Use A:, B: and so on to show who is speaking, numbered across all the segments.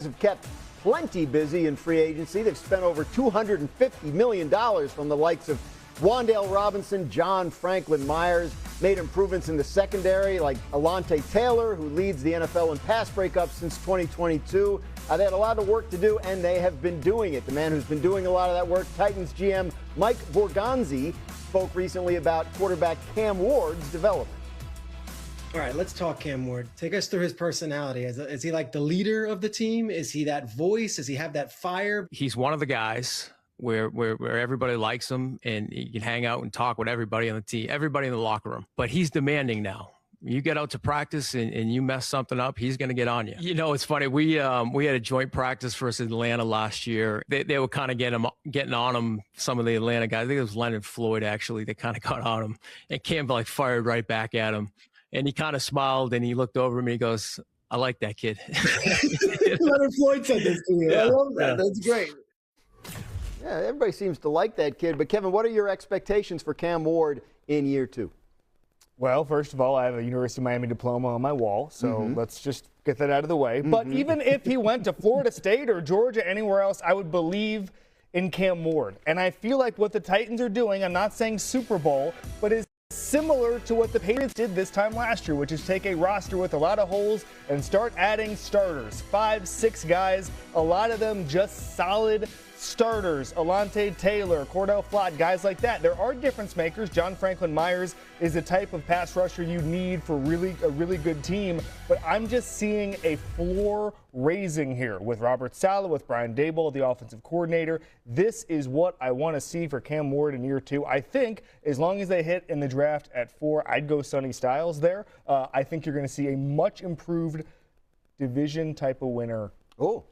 A: have kept plenty busy in free agency. They've spent over $250 million from the likes of Wan'Dale Robinson, John Franklin Myers, made improvements in the secondary like Alontae Taylor, who leads the NFL in pass breakups since 2022. They had a lot of work to do, and they have been doing it. The man who's been doing a lot of that work, Titans GM Mike Borgonzi, spoke recently about quarterback Cam Ward's development.
B: All right, let's talk Cam Ward. Take us through his personality. Is he like the leader of the team? Is he that voice? Does he have that fire?
C: He's one of the guys where everybody likes him and you can hang out and talk with everybody on the team, everybody in the locker room. But he's demanding now. You get out to practice and you mess something up, he's going to get on you. You know, it's funny. We had a joint practice versus Atlanta last year. They were kind of getting on him, some of the Atlanta guys. I think it was Leonard Floyd, actually. They kind of got on him. And Cam fired right back at him. And he kind of smiled and he looked over at me and he goes, I like that kid.
B: Leonard Floyd said this to you. Yeah, I love that. Yeah. That's great.
A: Yeah, everybody seems to like that kid. But, Kevin, what are your expectations for Cam Ward in year two?
D: Well, first of all, I have a University of Miami diploma on my wall, so let's just get that out of the way. But even if he went to Florida State or Georgia, anywhere else, I would believe in Cam Ward. And I feel like what the Titans are doing, I'm not saying Super Bowl, but is similar to what the Patriots did this time last year, which is take a roster with a lot of holes and start adding starters. 5, 6 guys, a lot of them just solid starters. Alontae Taylor, Cordell Flott, guys like that. There are difference makers. John Franklin Myers is the type of pass rusher you need for a really good team. But I'm just seeing a floor raising here with Robert Saleh, with Brian Daboll, the offensive coordinator. This is what I want to see for Cam Ward in year two. I think as long as they hit in the draft at 4, I'd go Sonny Styles there. I think you're going to see a much improved division type of winner.
A: Oh.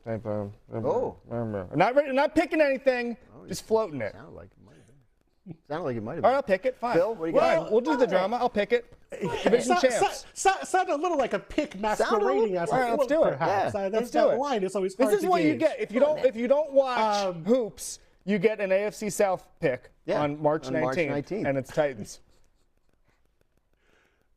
D: Not picking anything, just floating it.
A: Sounded like it might have been.
D: All right, I'll pick it. Fine.
A: Phil, what do you got?
D: We'll do the drama. I'll pick it. Division champs.
E: Sounded a little like a pick masquerading as a
D: all right, let's do it.
E: perhaps.
D: Yeah,
E: Let's do it. Line is always hard
D: This is
E: to
D: what
E: gauge.
D: you get if you don't watch hoops. You get an AFC South pick on March 19th, and it's Titans.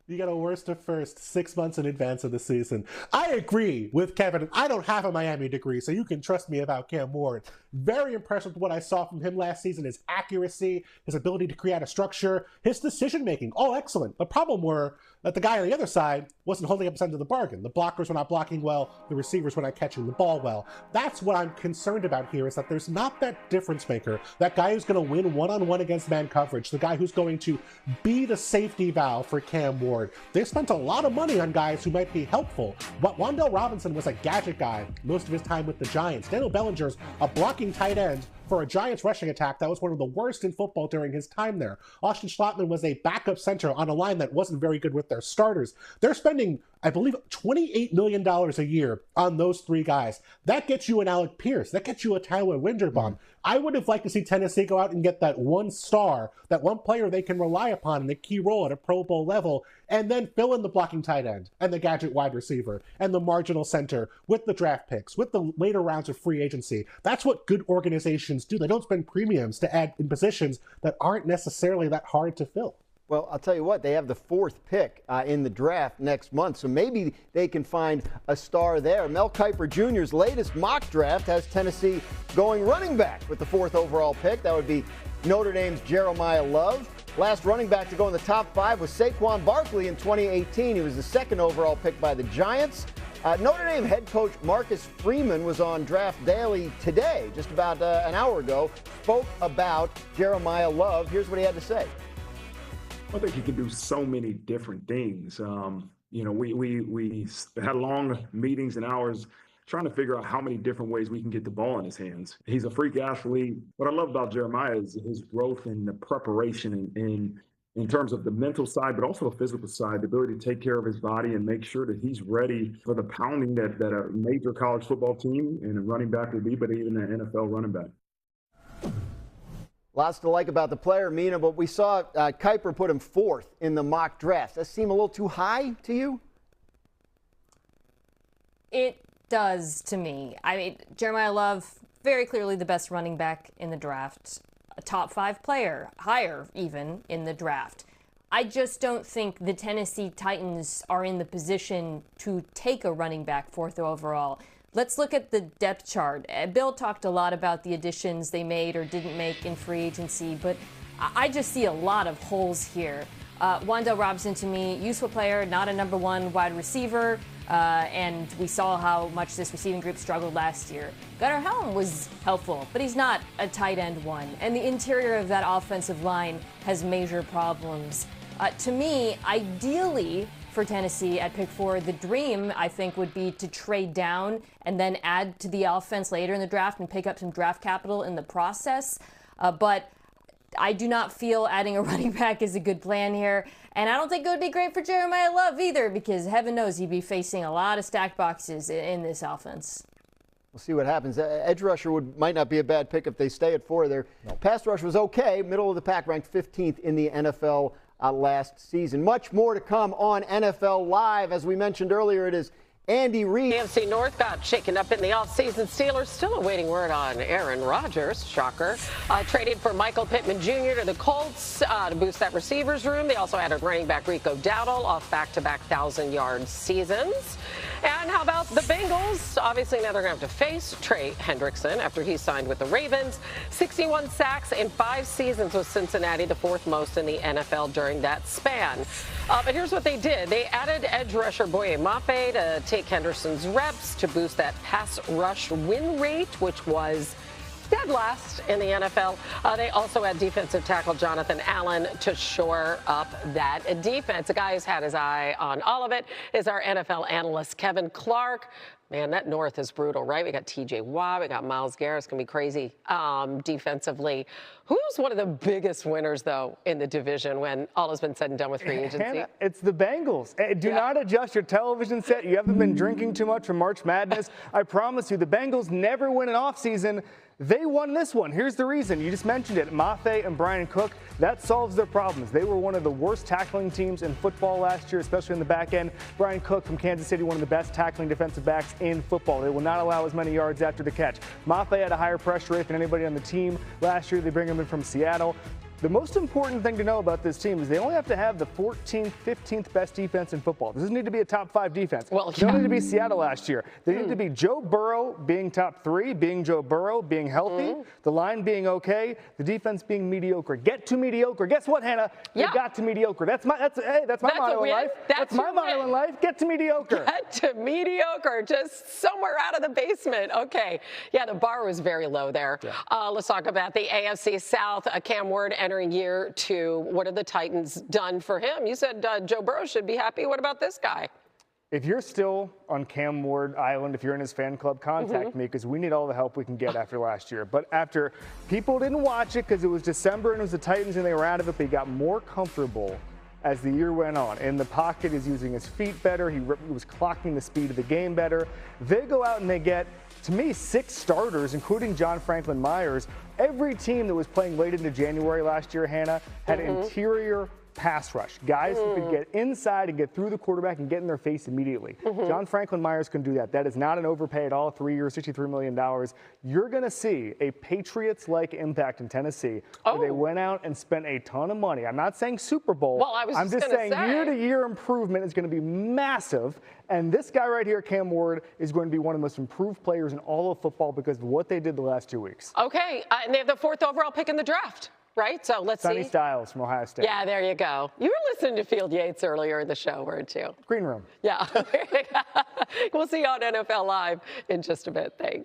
E: You got a worst to first 6 months in advance of the season. I agree with Kevin. I don't have a Miami degree, so you can trust me about Cam Ward. Very impressed with what I saw from him last season. His accuracy, his ability to create a structure, his decision-making, all excellent. The problem were that the guy on the other side wasn't holding up his end of the bargain. The blockers were not blocking well. The receivers were not catching the ball well. That's what I'm concerned about here, is that there's not that difference maker, that guy who's going to win one-on-one against man coverage, the guy who's going to be the safety valve for Cam Ward. They spent a lot of money on guys who might be helpful. But Wan'Dale Robinson was a gadget guy most of his time with the Giants. Daniel Bellinger's a blocking tight end for a Giants rushing attack that was one of the worst in football during his time there. Austin Schlottman was a backup center on a line that wasn't very good with their starters. They're spending, I believe, $28 million a year on those 3 guys. That gets you an Alec Pierce. That gets you a Tyler Linderbaum. I would have liked to see Tennessee go out and get that one star, that one player they can rely upon in a key role at a Pro Bowl level, and then fill in the blocking tight end and the gadget wide receiver and the marginal center with the draft picks, with the later rounds of free agency. That's what good organizations do. They don't spend premiums to add in positions that aren't necessarily that hard to fill.
A: Well, I'll tell you what, they have the 4th pick in the draft next month, so maybe they can find a star there. Mel Kiper Jr.'s latest mock draft has Tennessee going running back with the 4th overall pick. That would be Notre Dame's Jeremiah Love. Last running back to go in the top 5 was Saquon Barkley in 2018. He was the 2nd overall pick by the Giants. Notre Dame head coach Marcus Freeman was on Draft Daily today, just about an hour ago, spoke about Jeremiah Love. Here's what he had to say.
F: I think he can do so many different things. You know, we had long meetings and hours trying to figure out how many different ways we can get the ball in his hands. He's a freak athlete. What I love about Jeremiah is his growth in the preparation in terms of the mental side, but also the physical side, the ability to take care of his body and make sure that he's ready for the pounding that a major college football team and a running back will be, but even an NFL running back.
A: Lots to like about the player, Mina, but we saw Kiper put him 4th in the mock draft. Does that seem a little too high to you?
G: It does to me. I mean, Jeremiah Love, very clearly the best running back in the draft, a top 5 player, higher even in the draft. I just don't think the Tennessee Titans are in the position to take a running back 4th overall. let's look at the depth chart. Bill talked a lot about the additions they made or didn't make in free agency, but I just see a lot of holes here. Wan'Dale Robinson, to me, useful player, not a number one wide receiver, and we saw how much this receiving group struggled last year. Gunnar Helm was helpful, but he's not a tight end one, and the interior of that offensive line has major problems. To me, ideally for Tennessee at pick 4, the dream, I think, would be to trade down and then add to the offense later in the draft and pick up some draft capital in the process. But I do not feel adding a running back is a good plan here. And I don't think it would be great for Jeremiah Love either, because heaven knows he'd be facing a lot of stacked boxes in this offense.
A: We'll see what happens. Edge rusher might not be a bad pick if they stay at 4. Their pass rush was okay, middle of the pack, ranked 15th in the NFL last season. Much more to come on NFL Live. As we mentioned earlier, it is Andy Reid.
H: AFC North got shaken up in the offseason. Steelers still awaiting word on Aaron Rodgers. Shocker. Traded for Michael Pittman Jr. to the Colts to boost that receivers room. They also added running back Rico Dowdle off back-to-back 1,000-yard seasons. And how about the Bengals? Obviously, now they're going to have to face Trey Hendrickson after he signed with the Ravens. 61 sacks in 5 seasons with Cincinnati, the 4th most in the NFL during that span. But here's what they did. They added edge rusher Boye Mafe to take Henderson's reps to boost that pass rush win rate, which was dead last in the NFL. They also had defensive tackle Jonathan Allen to shore up that defense. A guy who's had his eye on all of it is our NFL analyst, Kevin Clark. Man, that North is brutal, right? We got TJ Watt, we got Myles Garrett. It's going to be crazy defensively. Who's one of the biggest winners, though, in the division when all has been said and done with free agency?
D: Hannah, it's the Bengals. Do not adjust your television set. You haven't been drinking too much from March Madness. I promise you, the Bengals never win an offseason. They won this one. Here's the reason. You just mentioned it. Mafe and Brian Cook, that solves their problems. They were one of the worst tackling teams in football last year, especially in the back end. Brian Cook from Kansas City, one of the best tackling defensive backs in football. They will not allow as many yards after the catch. Mafe had a higher pressure rate than anybody on the team last year. They bring him in from Seattle. The most important thing to know about this team is they only have to have the 14th, 15th best defense in football. This doesn't need to be a top 5 defense. Well, They don't need to be Seattle last year. They need to be Joe Burrow being top 3, being Joe Burrow, being healthy, the line being okay, the defense being mediocre. Get to mediocre. Guess what, Hannah? You got to mediocre. That's my motto in life. That's my motto in life. Get to mediocre.
H: Get to mediocre. Just somewhere out of the basement. Okay. Yeah, the bar was very low there. Yeah. Let's talk about the AFC South. Cam Ward entering year 2. What have the Titans done for him? You said Joe Burrow should be happy. What about this guy?
D: If you're still on Cam Ward Island, if you're in his fan club, contact me, because we need all the help we can get after last year. But after people didn't watch it because it was December and it was the Titans and they were out of it, but he got more comfortable as the year went on. In the pocket, he's using his feet better. He was clocking the speed of the game better. They go out and they get, to me, 6 starters, including John Franklin Myers. Every team that was playing late into January last year, Hannah, had interior pass rush. Guys who could get inside and get through the quarterback and get in their face immediately. John Franklin Myers can do that. That is not an overpay at all. 3 years, $63 million. You're going to see a Patriots-like impact in Tennessee where they went out and spent a ton of money. I'm not saying Super Bowl.
H: Well, I'm just
D: saying year-to-year improvement is going to be massive. And this guy right here, Cam Ward, is going to be one of the most improved players in all of football because of what they did the last 2 weeks.
H: Okay, and they have the 4th overall pick in the draft. Right? So let's see.
D: Sonny Styles from Ohio State.
H: Yeah, there you go. You were listening to Field Yates earlier in the show, weren't you?
D: Green room.
H: Yeah. We'll see you on NFL Live in just a bit. Thanks.